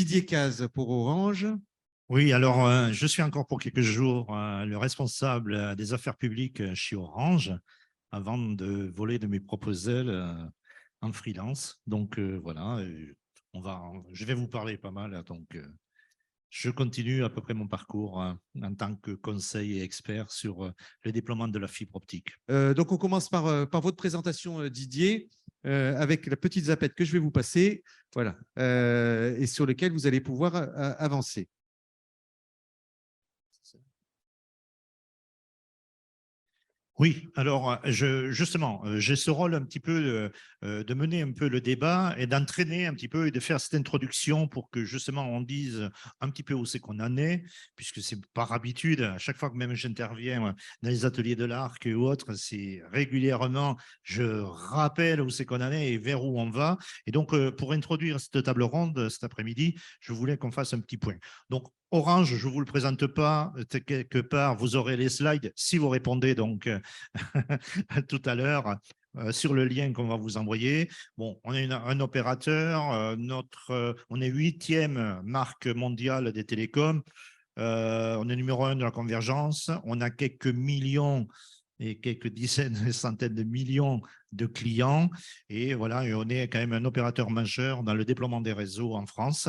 Didier Cazes pour Orange. Oui, alors je suis encore pour quelques jours le responsable des affaires publiques chez Orange avant de voler de mes propres ailes en freelance. Donc voilà, je vais vous parler pas mal. Donc je continue à peu près mon parcours en tant que conseil et expert sur le déploiement de la fibre optique. Donc on commence par votre présentation, Didier, avec la petite zapette que je vais vous passer, voilà, et sur lequel vous allez pouvoir avancer. Oui, alors justement, j'ai ce rôle un petit peu de mener un peu le débat et d'entraîner un petit peu et de faire cette introduction pour que justement on dise un petit peu où c'est qu'on en est, puisque c'est par habitude, à chaque fois que même j'interviens dans les ateliers de l'ARC ou autres, c'est régulièrement, je rappelle où c'est qu'on en est et vers où on va. Et donc, pour introduire cette table ronde cet après-midi, je voulais qu'on fasse un petit point. Donc, Orange, je ne vous le présente pas, quelque part, vous aurez les slides si vous répondez donc tout à l'heure sur le lien qu'on va vous envoyer. Bon, on est un opérateur, on est 8e marque mondiale des télécoms, on est numéro 1 de la convergence, on a quelques millions et quelques dizaines et centaines de millions de clients. Et voilà, et on est quand même un opérateur majeur dans le déploiement des réseaux en France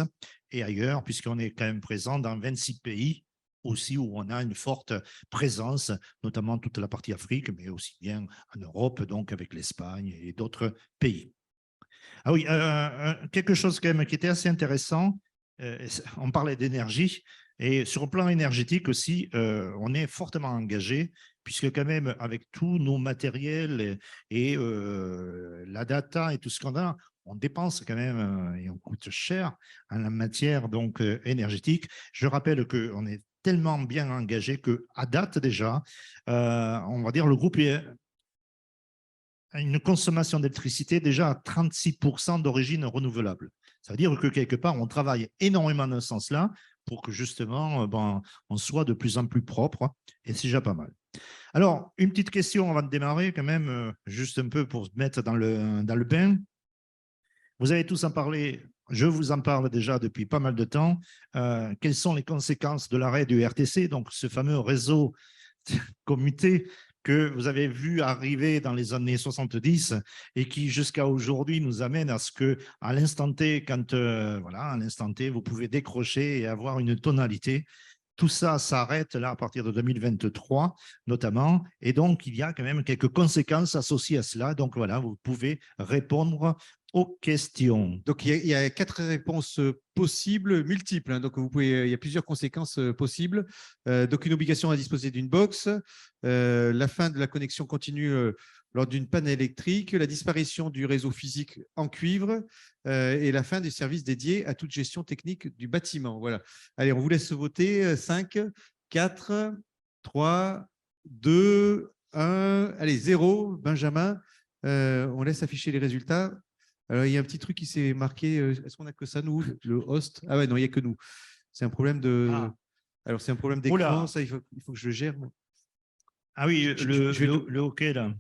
et ailleurs, puisqu'on est quand même présent dans 26 pays aussi où on a une forte présence, notamment toute la partie Afrique, mais aussi bien en Europe, donc avec l'Espagne et d'autres pays. Ah oui, quelque chose quand même qui était assez intéressant, on parlait d'énergie, et sur le plan énergétique aussi, on est fortement engagé, puisque quand même avec tous nos matériels et la data et tout ce qu'on a, on dépense quand même et on coûte cher en la matière donc énergétique. Je rappelle qu'on est tellement bien engagé qu'à date déjà, on va dire le groupe est une consommation d'électricité déjà à 36% d'origine renouvelable. Ça veut dire que quelque part, on travaille énormément dans ce sens-là pour que justement, on soit de plus en plus propre, et c'est déjà pas mal. Alors, une petite question avant de démarrer quand même, juste un peu pour se mettre dans le bain. Vous avez tous en parlé, je vous en parle déjà depuis pas mal de temps. Quelles sont les conséquences de l'arrêt du RTC, donc ce fameux réseau commuté que vous avez vu arriver dans les années 70 et qui jusqu'à aujourd'hui nous amène à ce que à l'instant T, quand voilà, à l'instant T, vous pouvez décrocher et avoir une tonalité. Tout ça s'arrête là à partir de 2023 notamment, et donc il y a quand même quelques conséquences associées à cela. Donc voilà, vous pouvez répondre aux questions. Donc, il y a 4 réponses possibles, multiples, hein. Donc, il y a plusieurs conséquences possibles. Donc, une obligation à disposer d'une box, la fin de la connexion continue lors d'une panne électrique, la disparition du réseau physique en cuivre et la fin du service dédié à toute gestion technique du bâtiment. Voilà. Allez, on vous laisse voter. 5, 4, 3, 2, 1. Allez, 0. Benjamin, on laisse afficher les résultats. Alors, il y a un petit truc qui s'est marqué. Est-ce qu'on n'a que ça, nous, le host? Ah ouais, non, il n'y a que nous. C'est un problème de. Ah. Alors, c'est un problème d'écran. Ça, il faut que je le gère. Ah oui, le hockey, là.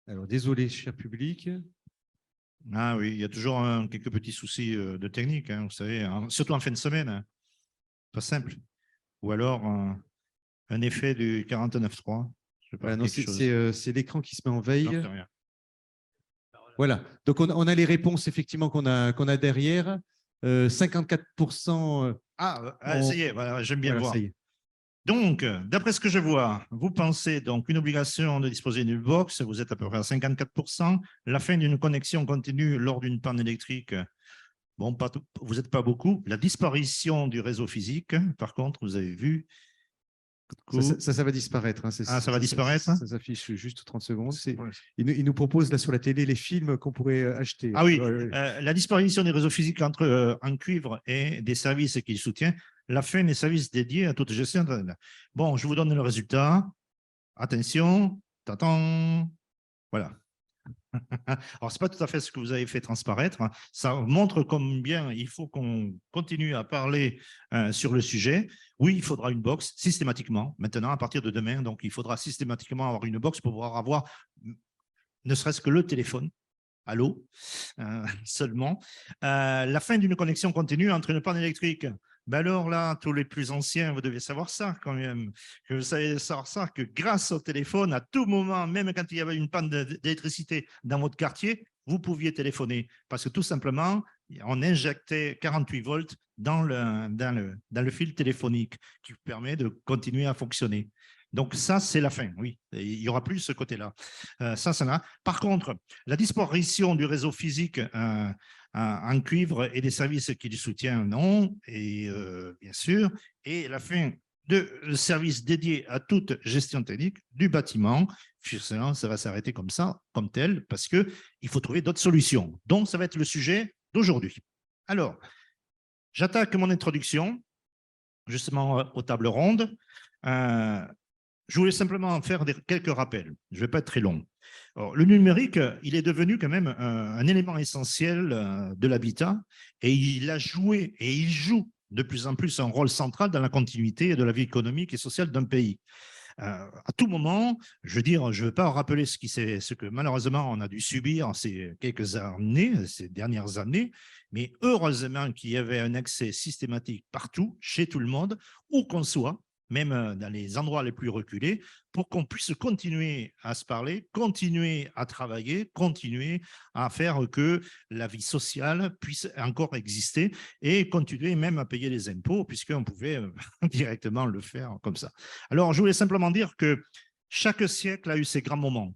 Alors, désolé, cher public. Ah oui, il y a toujours quelques petits soucis de technique, hein, vous savez, surtout en fin de semaine. Hein. Pas simple. Ou alors un effet du 49.3. Je sais pas, Voilà, non, quelque chose. c'est l'écran qui se met en veille. Non, c'est rien. Voilà. Donc, on a les réponses, effectivement, qu'on a derrière. 54%. Ça y est, voilà, j'aime bien Voilà, voir. ça y est. Donc, d'après ce que je vois, vous pensez donc une obligation de disposer d'une box, vous êtes à peu près à 54%. La fin d'une connexion continue lors d'une panne électrique, bon, vous n'êtes pas beaucoup. La disparition du réseau physique, par contre, vous avez vu. Ça va disparaître. Hein. Ça va disparaître. Ça s'affiche juste 30 secondes. Il nous propose là sur la télé les films qu'on pourrait acheter. Ah oui, la disparition des réseaux physiques en cuivre et des services qu'il soutient, la fin des services dédiés à toute gestion. Bon, je vous donne le résultat. Attention, t'attends. Voilà. Alors, ce n'est pas tout à fait ce que vous avez fait transparaître. Ça montre combien il faut qu'on continue à parler sur le sujet. Oui, il faudra une box systématiquement. Maintenant, à partir de demain, donc, il faudra systématiquement avoir une box pour pouvoir avoir ne serait-ce que le téléphone. Allô, seulement. La fin d'une connexion continue entre une panne électrique. Ben alors là, tous les plus anciens, vous devez savoir ça quand même. Que vous savez savoir ça, que grâce au téléphone, à tout moment, même quand il y avait une panne d'électricité dans votre quartier, vous pouviez téléphoner. Parce que tout simplement, on injectait 48 volts dans le fil téléphonique qui permet de continuer à fonctionner. Donc ça, c'est la fin, oui. Il n'y aura plus ce côté-là. Ça là. Par contre, la disparition du réseau physique en cuivre et des services qui le soutiennent, non, et bien sûr, et la fin de services dédiés à toute gestion technique du bâtiment. Ça va s'arrêter comme ça, comme tel, parce qu'il faut trouver d'autres solutions. Donc, ça va être le sujet d'aujourd'hui. Alors, j'attaque mon introduction, justement, aux tables rondes. Je voulais simplement faire quelques rappels. Je ne vais pas être très long. Alors, le numérique, il est devenu quand même un élément essentiel de l'habitat et il a joué et il joue de plus en plus un rôle central dans la continuité de la vie économique et sociale d'un pays. À tout moment, je veux dire, je ne veux pas rappeler ce que malheureusement on a dû subir ces quelques années, ces dernières années, mais heureusement qu'il y avait un accès systématique partout, chez tout le monde, où qu'on soit, même dans les endroits les plus reculés, pour qu'on puisse continuer à se parler, continuer à travailler, continuer à faire que la vie sociale puisse encore exister et continuer même à payer les impôts, puisqu'on pouvait directement le faire comme ça. Alors, je voulais simplement dire que chaque siècle a eu ses grands moments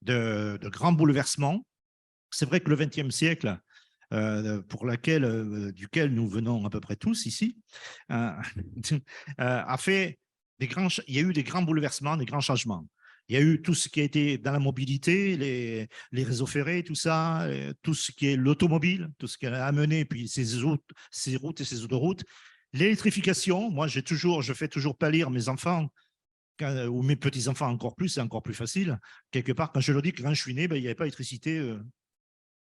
de grands bouleversements. C'est vrai que le XXe siècle, duquel nous venons à peu près tous ici, a fait il y a eu des grands bouleversements, des grands changements. Il y a eu tout ce qui a été dans la mobilité, les réseaux ferrés, tout ça, tout ce qui est l'automobile, tout ce qui a amené, puis ces routes et ces autoroutes. L'électrification, moi, je fais toujours pâlir mes enfants, ou mes petits-enfants encore plus, c'est encore plus facile. Quelque part, quand je leur dis que quand je suis né, ben, il n'y avait pas d'électricité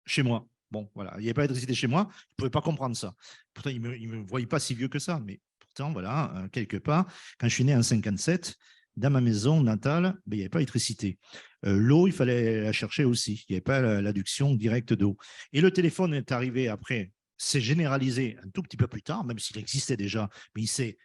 chez moi. Bon, voilà, il n'y avait pas d'électricité chez moi, ils ne pouvaient pas comprendre ça. Pourtant, ils ne me voyaient pas si vieux que ça, mais pourtant, voilà, quelque part, quand je suis né en 57, dans ma maison natale, ben, il n'y avait pas d'électricité. L'eau, il fallait la chercher aussi. Il n'y avait pas l'adduction directe d'eau. Et le téléphone est arrivé après, c'est généralisé un tout petit peu plus tard, même s'il existait déjà, mais il s'est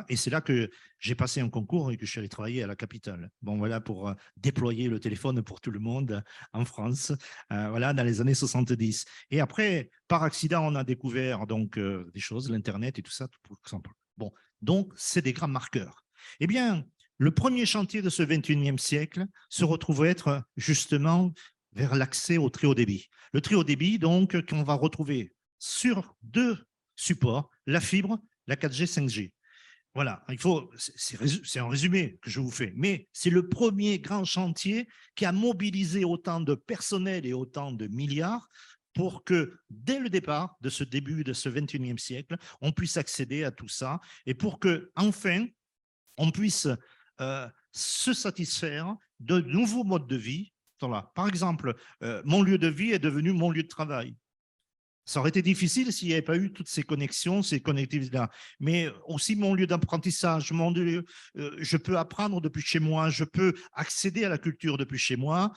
et c'est là que j'ai passé un concours et que je suis allé travailler à la capitale. Bon, voilà, pour déployer le téléphone pour tout le monde en France, voilà, dans les années 70. Et après, par accident, on a découvert donc des choses, l'Internet et tout ça, pour exemple. Bon, donc, c'est des grands marqueurs. Eh bien, le premier chantier de ce 21e siècle se retrouve être justement vers l'accès au très haut débit. Le très haut débit, donc, qu'on va retrouver sur deux supports, la fibre, la 4G, 5G. Voilà, c'est un résumé que je vous fais, mais c'est le premier grand chantier qui a mobilisé autant de personnel et autant de milliards pour que, dès le départ de ce début de ce 21e siècle, on puisse accéder à tout ça et pour que, enfin, on puisse se satisfaire de nouveaux modes de vie. Par exemple, mon lieu de vie est devenu mon lieu de travail. Ça aurait été difficile s'il n'y avait pas eu toutes ces connexions, ces connectivités-là. Mais aussi mon lieu d'apprentissage, je peux apprendre depuis chez moi, je peux accéder à la culture depuis chez moi,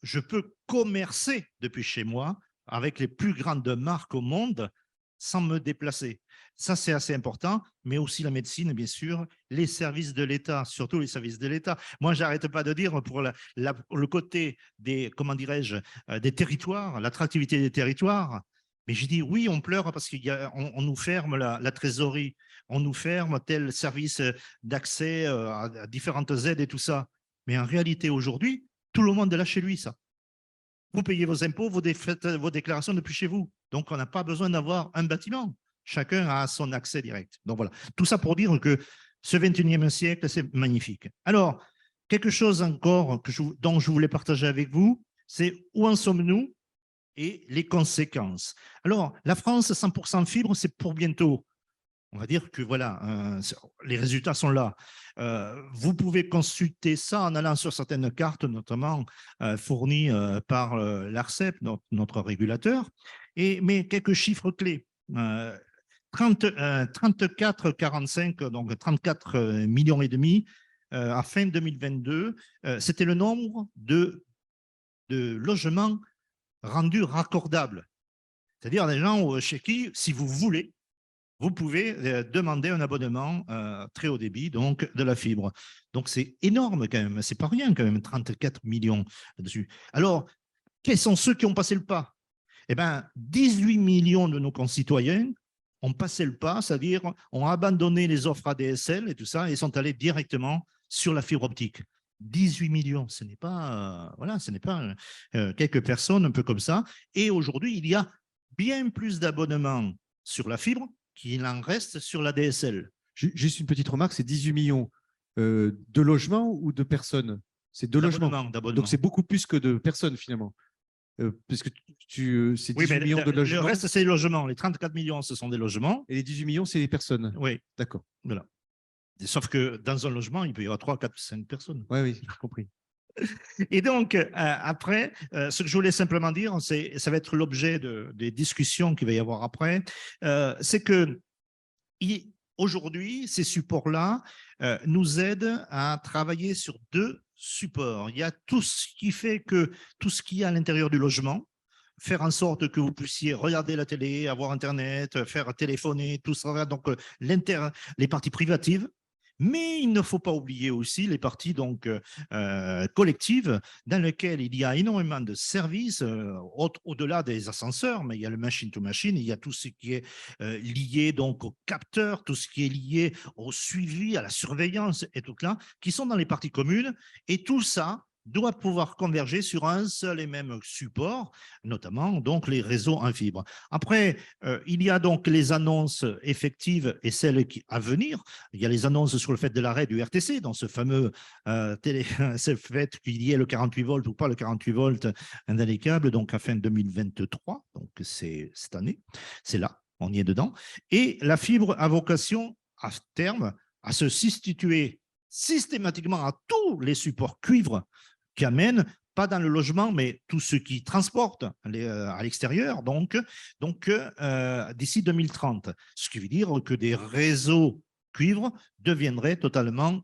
je peux commercer depuis chez moi avec les plus grandes marques au monde sans me déplacer. Ça, c'est assez important, mais aussi la médecine, bien sûr, les services de l'État, surtout les services de l'État. Moi, j'arrête pas de dire pour le côté des, comment dirais-je, des territoires, l'attractivité des territoires, mais je dis oui, on pleure parce qu'on nous ferme la trésorerie, on nous ferme tel service d'accès à différentes aides et tout ça. Mais en réalité, aujourd'hui, tout le monde est là chez lui, ça. Vous payez vos impôts, vous faites vos déclarations depuis chez vous. Donc, on n'a pas besoin d'avoir un bâtiment. Chacun a son accès direct. Donc, voilà. Tout ça pour dire que ce 21e siècle, c'est magnifique. Alors, quelque chose encore dont je voulais partager avec vous, c'est où en sommes-nous et les conséquences. Alors, la France, 100% fibre, c'est pour bientôt. On va dire que voilà, les résultats sont là. Vous pouvez consulter ça en allant sur certaines cartes, notamment fournies par l'ARCEP, notre régulateur. Mais quelques chiffres clés. 34,45, donc 34 millions et demi à fin 2022, c'était le nombre de de logements rendus raccordables. C'est-à-dire des gens chez qui, si vous voulez, vous pouvez demander un abonnement très haut débit, donc de la fibre. Donc, c'est énorme quand même. C'est pas rien quand même, 34 millions là-dessus. Alors, quels sont ceux qui ont passé le pas? Eh bien, 18 millions de nos concitoyens ont passé le pas, c'est-à-dire ont abandonné les offres ADSL et tout ça et sont allés directement sur la fibre optique. 18 millions, ce n'est pas, voilà, ce n'est pas quelques personnes un peu comme ça. Et aujourd'hui, il y a bien plus d'abonnements sur la fibre qu'il en reste sur la DSL. Juste une petite remarque, c'est 18 millions de logements ou de personnes? C'est de logements. Donc, c'est beaucoup plus que de personnes finalement. Puisque c'est 18 oui, mais millions de logements. Le reste, c'est les logements. Les 34 millions, ce sont des logements. Et les 18 millions, c'est les personnes. Oui. D'accord. Voilà. Sauf que dans un logement, il peut y avoir 3, 4, 5 personnes. Oui, oui, j'ai compris. Et donc, après, ce que je voulais simplement dire, ça va être l'objet des discussions qu'il va y avoir après, c'est que aujourd'hui, ces supports-là nous aident à travailler sur 2 supports. Il y a tout ce qui fait que tout ce qu'il y a à l'intérieur du logement, faire en sorte que vous puissiez regarder la télé, avoir Internet, faire téléphoner, tout ça, donc les parties privatives. Mais il ne faut pas oublier aussi les parties donc, collectives dans lesquelles il y a énormément de services au-delà des ascenseurs, mais il y a le machine-to-machine, il y a tout ce qui est lié donc aux capteurs, tout ce qui est lié au suivi, à la surveillance et tout là, qui sont dans les parties communes. Et tout ça doit pouvoir converger sur un seul et même support, notamment donc les réseaux en fibre. Après, il y a donc les annonces effectives et celles à venir. Il y a les annonces sur le fait de l'arrêt du RTC, dans ce fameux ce fait qu'il y ait le 48 volts ou pas le 48 volts dans les câbles, donc à fin 2023, donc c'est cette année, c'est là, on y est dedans. Et la fibre a vocation à terme à se substituer systématiquement à tous les supports cuivre qui amènent, pas dans le logement, mais tout ce qui transporte à l'extérieur, donc d'ici 2030. Ce qui veut dire que des réseaux cuivre deviendraient totalement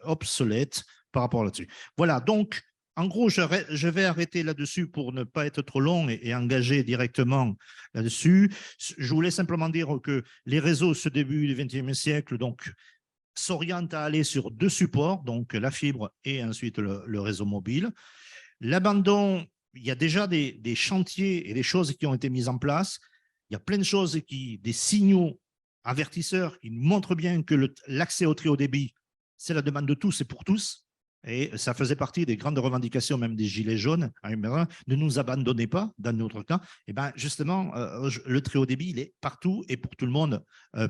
obsolètes par rapport là-dessus. Voilà, donc en gros, je vais arrêter là-dessus pour ne pas être trop long et engager directement là-dessus. Je voulais simplement dire que les réseaux, ce début du XXe siècle, donc, s'orientent à aller sur 2 supports, donc la fibre et ensuite le réseau mobile. L'abandon, il y a déjà des chantiers et des choses qui ont été mises en place. Il y a plein de choses, des signaux avertisseurs qui montrent bien que l'accès au très haut débit, c'est la demande de tous et pour tous. Et ça faisait partie des grandes revendications, même des Gilets jaunes, ne nous abandonnez pas dans notre cas. Et bien justement, le très haut débit, il est partout et pour tout le monde,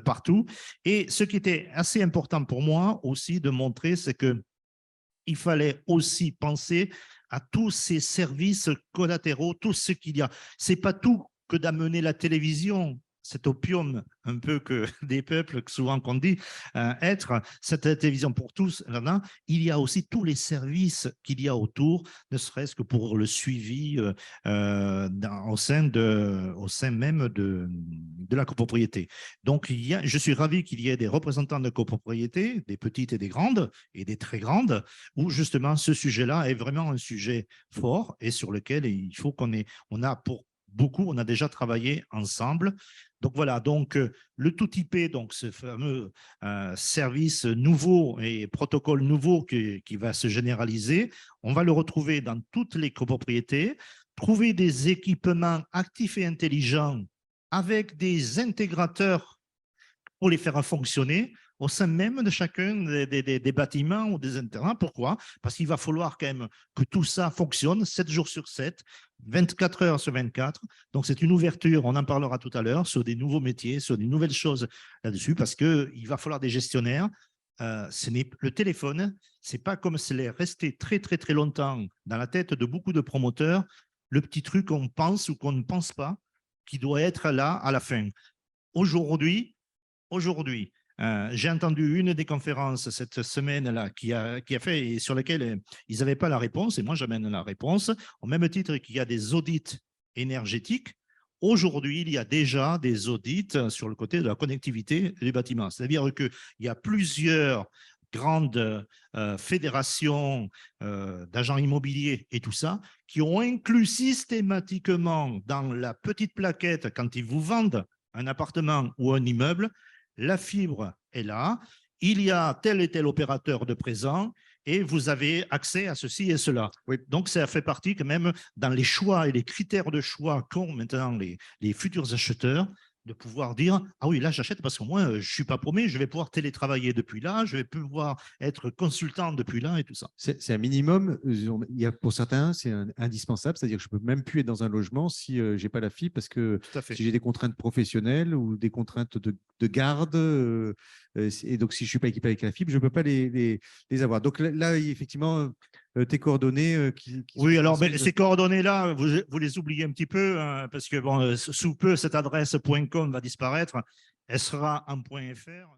partout. Et ce qui était assez important pour moi aussi de montrer, c'est qu'il fallait aussi penser à tous ces services collatéraux, tout ce qu'il y a. Ce n'est pas tout que d'amener la télévision, cet opium un peu que des peuples, souvent qu'on dit être, cette télévision pour tous, là, il y a aussi tous les services qu'il y a autour, ne serait-ce que pour le suivi au sein même de la copropriété. Donc, je suis ravi qu'il y ait des représentants de copropriété, des petites et des grandes, et des très grandes, où justement ce sujet-là est vraiment un sujet fort et sur lequel il faut on a déjà travaillé ensemble. Donc voilà, donc le tout IP, donc ce fameux service nouveau et protocole nouveau qui va se généraliser, on va le retrouver dans toutes les copropriétés, trouver des équipements actifs et intelligents avec des intégrateurs pour les faire fonctionner au sein même de chacun des bâtiments ou des internats. Pourquoi? Parce qu'il va falloir quand même que tout ça fonctionne 7 jours sur 7, 24 heures sur 24. Donc, c'est une ouverture, on en parlera tout à l'heure, sur des nouveaux métiers, sur des nouvelles choses là-dessus, parce qu'il va falloir des gestionnaires. Le téléphone, c'est pas comme c'est resté très, très, très longtemps dans la tête de beaucoup de promoteurs, le petit truc qu'on pense ou qu'on ne pense pas, qui doit être là à la fin. Aujourd'hui, j'ai entendu une des conférences cette semaine-là qui a fait et sur laquelle ils n'avaient pas la réponse, et moi j'amène la réponse, au même titre qu'il y a des audits énergétiques. Aujourd'hui, il y a déjà des audits sur le côté de la connectivité des bâtiments. C'est-à-dire qu'il y a plusieurs grandes fédérations d'agents immobiliers et tout ça, qui ont inclus systématiquement dans la petite plaquette, quand ils vous vendent un appartement ou un immeuble, la fibre est là, il y a tel et tel opérateur de présent et vous avez accès à ceci et cela. Oui. Donc, ça fait partie quand même dans les choix et les critères de choix qu'ont maintenant les futurs acheteurs, de pouvoir dire, ah oui, là, j'achète parce que moi, je ne suis pas paumé, je vais pouvoir télétravailler depuis là, je vais pouvoir être consultant depuis là et tout ça. C'est un minimum. Il y a, pour certains, c'est indispensable. C'est-à-dire que je ne peux même plus être dans un logement si je n'ai pas la fibre parce que Tout à fait. si j'ai des contraintes professionnelles ou des contraintes de garde, et donc si je ne suis pas équipé avec la fibre, je ne peux pas les avoir. Donc là, effectivement, tes coordonnées Oui, alors ces coordonnées-là, vous les oubliez un petit peu, hein, parce que bon, sous peu, cette adresse .com va disparaître. Elle sera en .fr.